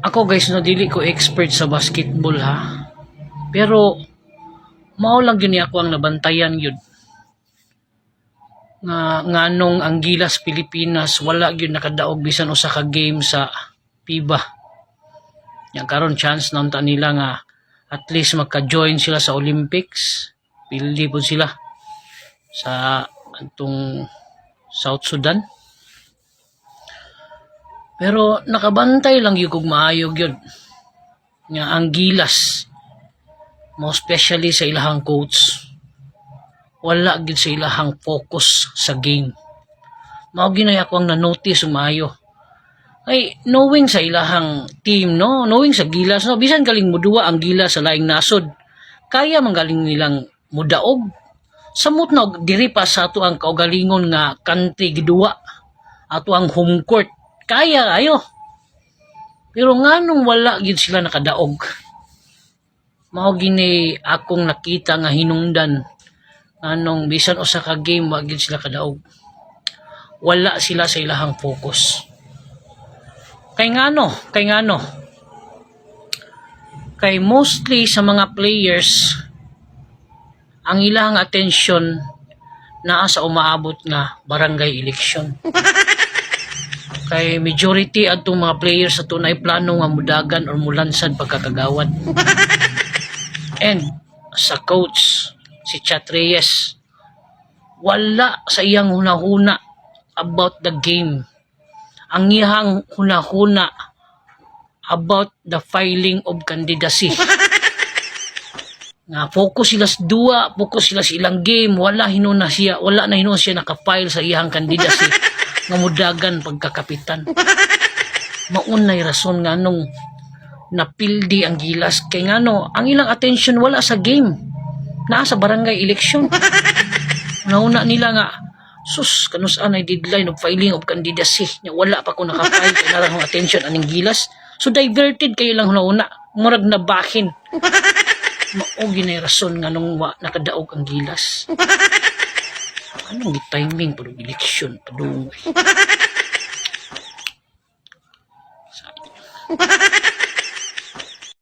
Ako guys, no, dili ko expert sa basketball ha. Pero mao lang yun ako ang nabantayan yun. Nganong ang Gilas Pilipinas wala gyud nakadaog bisan usa ka game sa FIBA. Yang karon chance naunta nila nga at least magka-join sila sa Olympics. Pildi po sila sa antong South Sudan. Pero nakabantay lang yung kung maayog yun. Nga ang Gilas, mo especially sa ilahang coach, wala gid sa ilahang focus sa game. Mao ginay ako ang na-notice maayo. Ay knowing sa ilahang team, no, knowing sa Gilas, no, bisan galing muduwa ang Gilas sa laing nasod, kaya man galing nilang mudaog. Samot na diri pa sa ato ang kaugalingon nga country giduwa, ato ang home court, kaya ayo. Pero nganong wala gid sila nakadaog. Mao gini akong nakita nga hinungdan. Anong bisan usa ka game wa gid sila kadaog. Wala sila sa ilahang focus. Kay ngano? Kay mostly sa mga players ang ilang atensyon naa sa umaabot nga barangay election. Kay majority adtong mga players sa tunay plano nga mudagan or mulansad pagkakagawad. And sa coach si Chat Reyes, wala sa iyang hunahuna about the game. Ang iyang hunahuna about the filing of candidacy. Nga focus sila sa duwa, focus sila sa ilang game, wala na hinuna siya naka-file sa iyang candidacy nga mudagan pagkakapitan. Maunay rason nga nung napildi ang Gilas kay ngano ang ilang attention wala sa game, naa sa barangay election. Nauna nila nga sus kanus-an ay deadline of filing of candidacy nya wala pa ko naka-file kay narang attention aning Gilas, so diverted kayo lang nauna murag na bahin. Mao ginay rason nga nung nakadaog ang Gilas. Anong timing pag election padung.